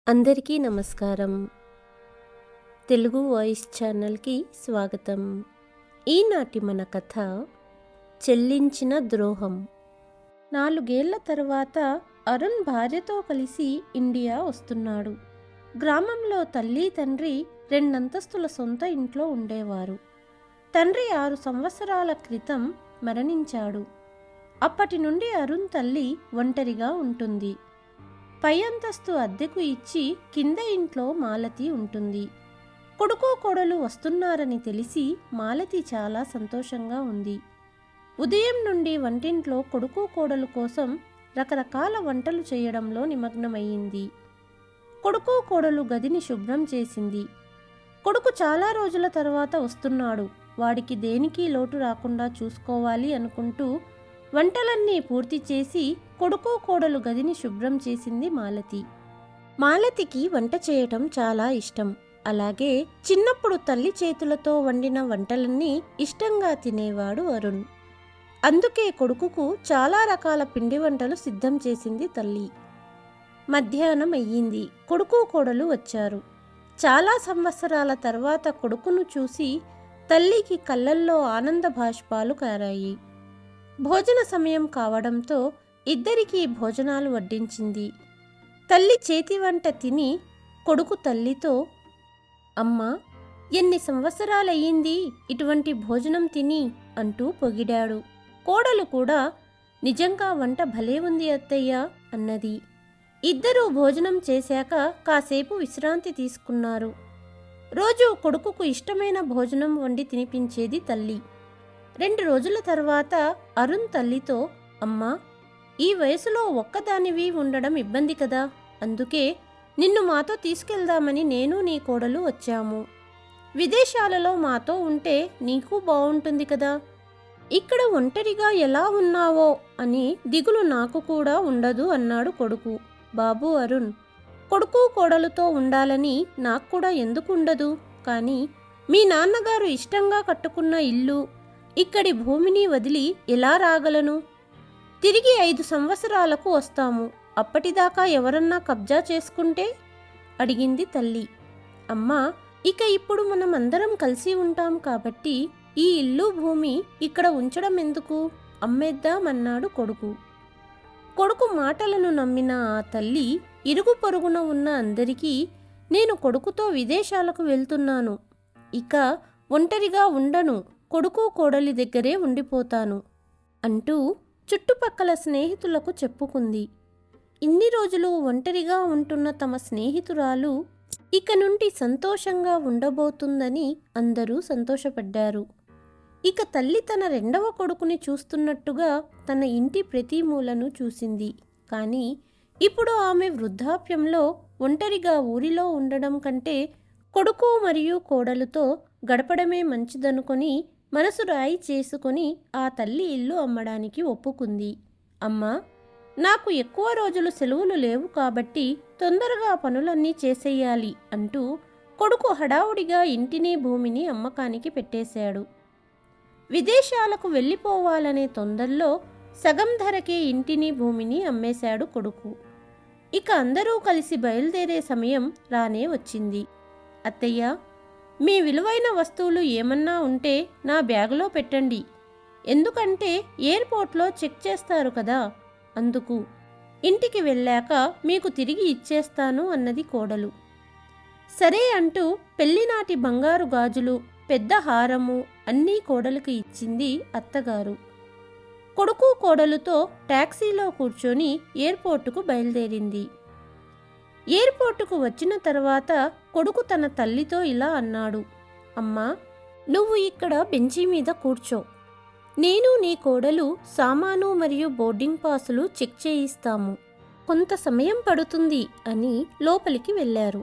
అందరికీ నమస్కారం. తెలుగు వాయిస్ ఛానల్కి స్వాగతం. ఈనాటి మన కథ చెల్లించిన ద్రోహం. 4 ఏళ్ల తర్వాత అరుణ్ భార్యతో కలిసి ఇండియా వస్తున్నాడు. గ్రామంలో తల్లి తండ్రి 2 అంతస్తుల సొంత ఇంట్లో ఉండేవారు. తండ్రి 6 సంవత్సరాల క్రితం మరణించాడు. అప్పటి నుండి అరుణ్ తల్లి ఒంటరిగా ఉంటుంది. పై అంతస్తు అద్దెకు ఇచ్చి కింద ఇంట్లో మాలతి ఉంటుంది. కొడుకు కోడలు వస్తున్నారని తెలిసి మాలతి చాలా సంతోషంగా ఉంది. ఉదయం నుండి వంటింట్లో కొడుకు కోడలు కోసం రకరకాల వంటలు చేయడంలో నిమగ్నమయ్యింది. కొడుకు కోడలు గదిని శుభ్రం చేసింది. కొడుకు చాలా రోజుల తర్వాత వస్తున్నాడు, వాడికి దేనికి లోటు రాకుండా చూసుకోవాలి అనుకుంటూ వంటలన్నీ పూర్తి చేసి కొడుకు కోడలు గదిని శుభ్రం చేసింది మాలతి. మాలతికి వంట చేయటం చాలా ఇష్టం. అలాగే చిన్నప్పుడు తల్లి చేతులతో వండిన వంటలన్నీ ఇష్టంగా తినేవాడు అరుణ్. అందుకే కొడుకుకు చాలా రకాల పిండి వంటలు సిద్ధం చేసింది తల్లి. మధ్యాహ్నం అయ్యింది. కొడుకు కోడలు వచ్చారు. చాలా సంవత్సరాల తర్వాత కొడుకును చూసి తల్లికి కళ్ళల్లో ఆనంద బాష్పాలు కారాయి. భోజన సమయం కావడంతో ఇద్దరికీ భోజనాలు వడ్డించింది. తల్లి చేతి వంట తిని కొడుకు తల్లితో, అమ్మా, ఎన్ని సంవత్సరాలయ్యింది ఇటువంటి భోజనం తిని అంటూ పొగిడాడు. కోడలు కూడా, నిజంగా వంట భలే ఉంది అత్తయ్య అన్నది. ఇద్దరూ భోజనం చేశాక కాసేపు విశ్రాంతి తీసుకున్నారు. రోజు కొడుకుకు ఇష్టమైన భోజనం వండి తినిపించేది తల్లి. 2 రోజుల తర్వాత అరుణ్ తల్లితో, అమ్మా, ఈ వయసులో ఒక్కదానివి ఉండడం ఇబ్బంది కదా, అందుకే నిన్ను మాతో తీసుకెళ్దామని నేను నీ కోడలు వచ్చాము. విదేశాలలో మాతో ఉంటే నీకు బావుంటుంది కదా, ఇక్కడ ఒంటరిగా ఎలా ఉన్నావో అని దిగులు నాకు కూడా ఉండదు అన్నాడు కొడుకు. బాబు అరుణ్, కొడుకు కోడలుతో ఉండాలని నాకు కూడా ఎందుకు ఉండదు, కానీ మీ నాన్నగారు ఇష్టంగా కట్టుకున్న ఇల్లు, ఇక్కడి భూమిని వదిలి ఎలా రాగలను? తిరిగి 5 సంవత్సరాలకు వస్తాము, అప్పటిదాకా ఎవరన్నా కబ్జా చేసుకుంటే అడిగింది తల్లి. అమ్మా, ఇక ఇప్పుడు మనం అందరం కలిసి ఉంటాం కాబట్టి ఈ ఇల్లు భూమి ఇక్కడ ఉంచడం ఎందుకు, అమ్మేద్దామన్నాడు కొడుకు. కొడుకు మాటలను నమ్మిన ఆ తల్లి ఇరుగు పొరుగున ఉన్న అందరికీ, నేను కొడుకుతో విదేశాలకు వెళ్తున్నాను, ఇక ఒంటరిగా ఉండను, కొడుకు కోడలి దగ్గరే ఉండిపోతాను అంటూ చుట్టుపక్కల స్నేహితులకు చెప్పుకుంది. ఇన్ని రోజులు ఒంటరిగా ఉంటున్న తమ స్నేహితురాలు ఇక నుండి సంతోషంగా ఉండబోతుందని అందరూ సంతోషపడ్డారు. ఇక తల్లి తన 2వ కొడుకుని చూస్తున్నట్టుగా తన ఇంటి ప్రతి మూలను చూసింది. కానీ ఇప్పుడు ఆమె వృద్ధాప్యంలో ఒంటరిగా ఊరిలో ఉండడం కంటే కొడుకు మరియు కోడలుతో గడపడమే మంచిదనుకొని మనసు రాయి చేసుకొని ఆ తల్లి ఇల్లు అమ్మడానికి ఒప్పుకుంది. అమ్మా, నాకు ఎక్కువ రోజులు సెలవులు లేవు కాబట్టి తొందరగా పనులన్నీ చేసేయాలి అంటూ కొడుకు హడావుడిగా ఇంటిని భూమిని అమ్మకానికి పెట్టేశాడు. విదేశాలకు వెళ్ళిపోవాలనే తొందరలో సగం ధరకే ఇంటిని భూమిని అమ్మేశాడు కొడుకు. ఇక అందరూ కలిసి బయలుదేరే సమయం రానే వచ్చింది. అత్తయ్య, మీ విలువైన వస్తువులు ఏమన్నా ఉంటే నా బ్యాగులో పెట్టండి, ఎందుకంటే ఎయిర్పోర్ట్లో చెక్ చేస్తారు కదా, అందుకు ఇంటికి వెళ్ళాక మీకు తిరిగి ఇచ్చేస్తాను అన్నది కోడలు. సరే అంటూ పెళ్లినాటి బంగారు గాజులు, పెద్ద హారము అన్నీ కోడలుకి ఇచ్చింది అత్తగారు. కొడుకు కోడలుతో టాక్సీలో కూర్చొని ఎయిర్పోర్టుకు బయలుదేరింది. ఎయిర్పోర్టుకు వచ్చిన తర్వాత కొడుకు తన తల్లితో ఇలా అన్నాడు, అమ్మా, నువ్వు ఇక్కడ బెంచీ మీద కూర్చో, నేను నీ కోడలు సామాను మరియు బోర్డింగ్ పాసులు చెక్ చేయిస్తాము, కొంత సమయం పడుతుంది అని లోపలికి వెళ్ళారు.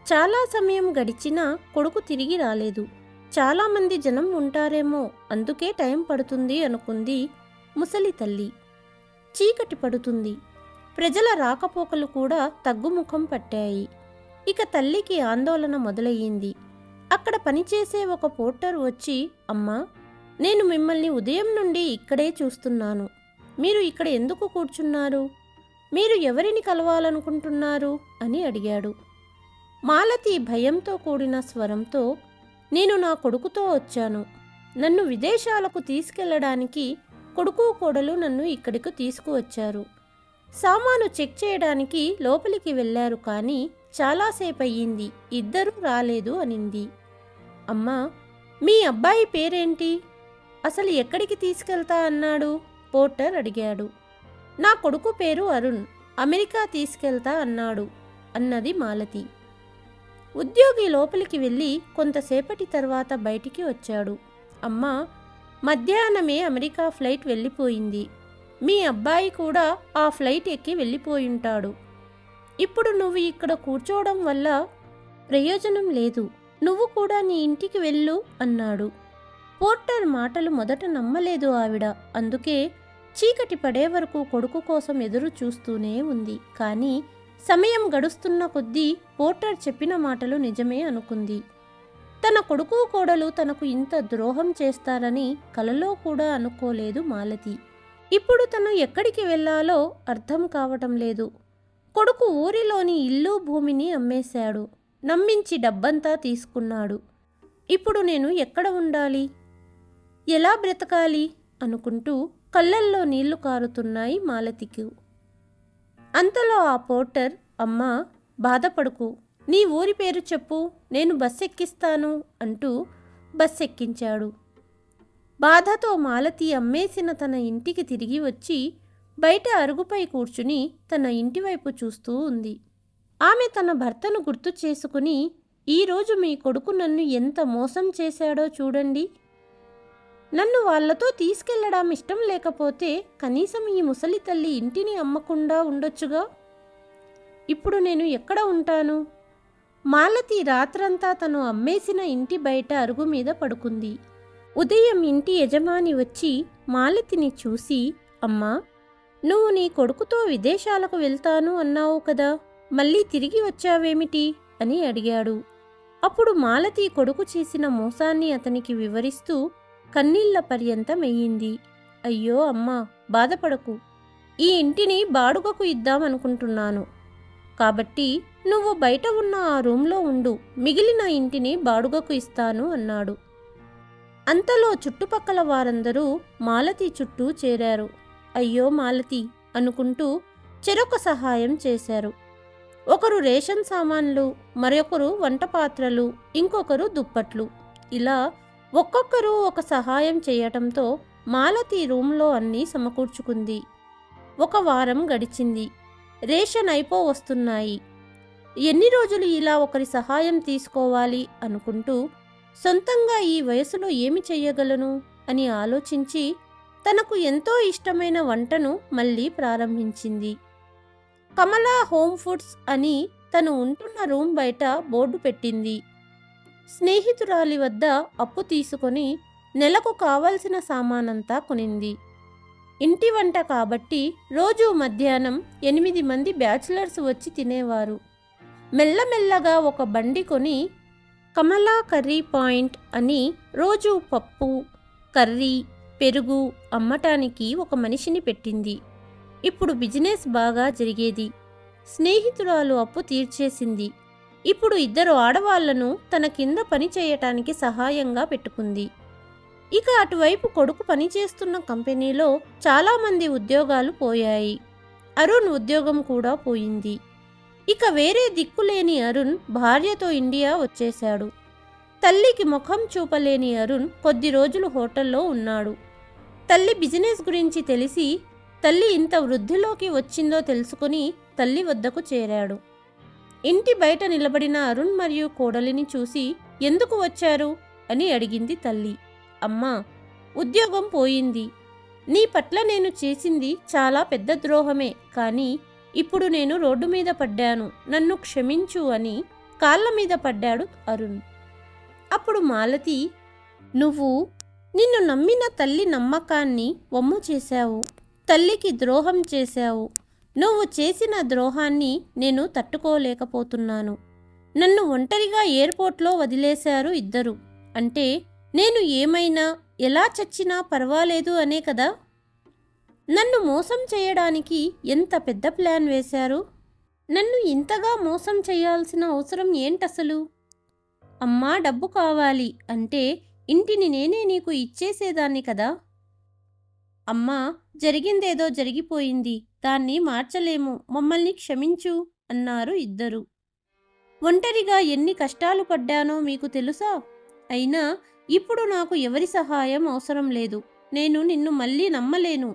చాలా సమయం గడిచినా కొడుకు తిరిగి రాలేదు. చాలామంది జనం ఉంటారేమో, అందుకే టైం పడుతుంది అనుకుంది ముసలి తల్లి. చీకటి పడుతుంది. ప్రజల రాకపోకలు కూడా తగ్గుముఖం పట్టాయి. ఇక తల్లికి ఆందోళన మొదలయ్యింది. అక్కడ పనిచేసే ఒక పోర్టర్ వచ్చి, అమ్మా, నేను మిమ్మల్ని ఉదయం నుండి ఇక్కడే చూస్తున్నాను, మీరు ఇక్కడ ఎందుకు కూర్చున్నారు? మీరు ఎవరిని కలవాలనుకుంటున్నారు అని అడిగాడు. మాలతి భయంతో కూడిన స్వరంతో, నేను నా కొడుకుతో వచ్చాను. నన్ను విదేశాలకు తీసుకెళ్లడానికి కొడుకు కోడలు నన్ను ఇక్కడికి తీసుకువచ్చారు. సామాను చెక్ చేయడానికి లోపలికి వెళ్ళారు, కానీ చాలాసేపు అయ్యింది, ఇద్దరూ రాలేదు అనింది. అమ్మా, మీ అబ్బాయి పేరేంటి? అసలు ఎక్కడికి తీసుకెళ్తా అన్నాడు? పోర్టర్ అడిగాడు. నా కొడుకు పేరు అరుణ్, అమెరికా తీసుకెళ్తా అన్నాడు అన్నది మాలతి. ఉద్యోగి లోపలికి వెళ్ళి కొంతసేపటి తర్వాత బయటికి వచ్చాడు. అమ్మా, మధ్యాహ్నమే అమెరికా ఫ్లైట్ వెళ్ళిపోయింది. మీ అబ్బాయి కూడా ఆ ఫ్లైట్ ఎక్కి వెళ్ళిపోయుంటాడు. ఇప్పుడు నువ్వు ఇక్కడ కూర్చోవడం వల్ల ప్రయోజనం లేదు. నువ్వు కూడా నీ ఇంటికి వెళ్ళు అన్నాడు. పోర్టర్ మాటలు మొదట నమ్మలేదు ఆవిడ. అందుకే చీకటి పడే వరకు కొడుకు కోసం ఎదురు చూస్తూనే ఉంది. కానీ సమయం గడుస్తున్న కొద్దీ పోర్టర్ చెప్పిన మాటలు నిజమే అనుకుంది. తన కొడుకు కోడలు తనకు ఇంత ద్రోహం చేస్తారని కలలో కూడా అనుకోలేదు మాలతి. ఇప్పుడు తను ఎక్కడికి వెళ్ళాలో అర్థం కావటం లేదు. కొడుకు ఊరిలోని ఇల్లు భూమిని అమ్మేశాడు. నమ్మించి డబ్బంతా తీసుకున్నాడు. ఇప్పుడు నేను ఎక్కడ ఉండాలి, ఎలా బ్రతకాలి అనుకుంటూ కళ్ళల్లో నీళ్లు కారుతున్నాయి మాలతికి. అంతలో ఆ పోర్టర్, అమ్మా బాధపడుకు, నీ ఊరి పేరు చెప్పు, నేను బస్సెక్కిస్తాను అంటూ బస్సెక్కించాడు. బాధతో మాలతి అమ్మేసిన తన ఇంటికి తిరిగి వచ్చి బయట అరుగుపై కూర్చుని తన ఇంటివైపు చూస్తూ ఉంది. ఆమె తన భర్తను గుర్తు చేసుకుని, ఈరోజు మీ కొడుకు నన్ను ఎంత మోసం చేశాడో చూడండి. నన్ను వాళ్లతో తీసుకెళ్లడం ఇష్టం లేకపోతే కనీసం ఈ ముసలి తల్లి ఇంటిని అమ్మకుండా ఉండొచ్చుగా. ఇప్పుడు నేను ఎక్కడ ఉంటాను? మాలతి రాత్రంతా తను అమ్మేసిన ఇంటి బయట అరుగు మీద పడుకుంది. ఉదయం ఇంటి యజమాని వచ్చి మాలతిని చూసి, అమ్మా, నువ్వు నీ కొడుకుతో విదేశాలకు వెళ్తాను అన్నావు కదా, మళ్ళీ తిరిగి వచ్చావేమిటి అని అడిగాడు. అప్పుడు మాలతి కొడుకు చేసిన మోసాన్ని అతనికి వివరిస్తూ కన్నీళ్ల పర్యంతమయ్యింది. అయ్యో అమ్మా, బాధపడకు, ఈ ఇంటిని బాడుగకు ఇద్దామనుకుంటున్నాను. కాబట్టి నువ్వు బయట ఉన్న ఆ రూంలో ఉండు, మిగిలిన ఇంటిని బాడుగకు ఇస్తాను అన్నాడు. అంతలో చుట్టుపక్కల వారందరూ మాలతి చుట్టూ చేరారు. అయ్యో మాలతి అనుకుంటూ చెరొక సహాయం చేశారు. ఒకరు రేషన్ సామాన్లు, మరొకరు వంట పాత్రలు, ఇంకొకరు దుప్పట్లు. ఇలా ఒక్కొక్కరు ఒక సహాయం చేయటంతో మాలతి రూంలో అన్నీ సమకూర్చుకుంది. ఒక వారం గడిచింది. రేషన్ వస్తున్నాయి. ఎన్ని రోజులు ఇలా ఒకరి సహాయం తీసుకోవాలి అనుకుంటూ సొంతంగా ఈ వయసులో ఏమి చెయ్యగలను అని ఆలోచించి తనకు ఎంతో ఇష్టమైన వంటను మళ్ళీ ప్రారంభించింది. కమలా హోమ్ ఫుడ్స్ అని తను ఉంటున్న రూమ్ బయట బోర్డు పెట్టింది. స్నేహితురాలి వద్ద అప్పు తీసుకొని నెలకు కావలసిన సామానంతా కొనింది. ఇంటి వంట కాబట్టి రోజూ మధ్యాహ్నం 8 మంది బ్యాచిలర్స్ వచ్చి తినేవారు. మెల్లమెల్లగా ఒక బండి కొని కమలా కర్రీ పాయింట్ అని రోజు పప్పు, కర్రీ, పెరుగు అమ్మటానికి ఒక మనిషిని పెట్టింది. ఇప్పుడు బిజినెస్ బాగా జరిగేది. స్నేహితురాలు అప్పు తీర్చేసింది. ఇప్పుడు 2 ఆడవాళ్లను తన కింద పని చేయటానికి సహాయంగా పెట్టుకుంది. ఇక అటువైపు కొడుకు పనిచేస్తున్న కంపెనీలో చాలామంది ఉద్యోగాలు పోయాయి. అరుణ్ ఉద్యోగం కూడా పోయింది. ఇక వేరే దిక్కులేని అరుణ్ భార్యతో ఇండియా వచ్చేశాడు. తల్లికి ముఖం చూపలేని అరుణ్ కొద్ది రోజులు హోటల్లో ఉన్నాడు. తల్లి బిజినెస్ గురించి తెలిసి తల్లి ఇంత వృద్ధిలోకి వచ్చిందో తెలుసుకుని తల్లి వద్దకు చేరాడు. ఇంటి బయట నిలబడిన అరుణ్ మరియు కోడలిని చూసి, ఎందుకు వచ్చారు అని అడిగింది తల్లి. అమ్మా, ఉద్యోగం పోయింది. నీ పట్ల నేను చేసింది చాలా పెద్ద ద్రోహమే, కానీ ఇప్పుడు నేను రోడ్డు మీద పడ్డాను, నన్ను క్షమించు అని కాళ్ళ మీద పడ్డాడు అరుణ్. అప్పుడు మాలతి, నువ్వు నిన్ను నమ్మిన తల్లి నమ్మకాన్ని వమ్ము చేశావు, తల్లికి ద్రోహం చేశావు. నువ్వు చేసిన ద్రోహాన్ని నేను తట్టుకోలేకపోతున్నాను. నన్ను ఒంటరిగా ఎయిర్పోర్ట్లో వదిలేశారు 2. అంటే నేను ఏమైనా ఎలా చచ్చినా పర్వాలేదు అనే కదా. నన్ను మోసం చేయడానికి ఎంత పెద్ద ప్లాన్ వేశారు? నన్ను ఇంతగా మోసం చేయాల్సిన అవసరం ఏంటసలు? అమ్మా, డబ్బు కావాలి అంటే ఇంటిని నేనే నీకు ఇచ్చేసేదాన్ని కదా. అమ్మా, జరిగిందేదో జరిగిపోయింది, దాన్ని మార్చలేము, మమ్మల్ని క్షమించు అన్నారు ఇద్దరు. ఒంటరిగా ఎన్ని కష్టాలు పడ్డానో మీకు తెలుసా? అయినా ఇప్పుడు నాకు ఎవరి సహాయం అవసరం లేదు. నేను నిన్ను మళ్ళీ నమ్మలేను.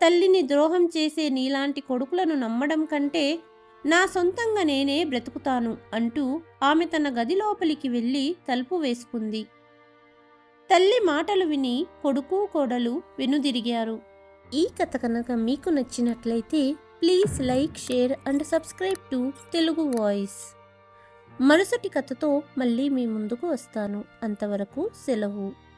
తల్లిని ద్రోహం చేసే నీలాంటి కొడుకులను నమ్మడం కంటే నా సొంతంగా నేనే బ్రతుకుతాను అంటూ ఆమె తన గది లోపలికి వెళ్ళి తలుపు వేసుకుంది. తల్లి మాటలు విని కొడుకు కోడలు వెనుదిరిగారు. ఈ కథ కనుక మీకు నచ్చినట్లయితే please like, share and subscribe to Telugu voice. మరుసటి కథతో మళ్ళీ మీ ముందుకు వస్తాను. అంతవరకు సెలవు.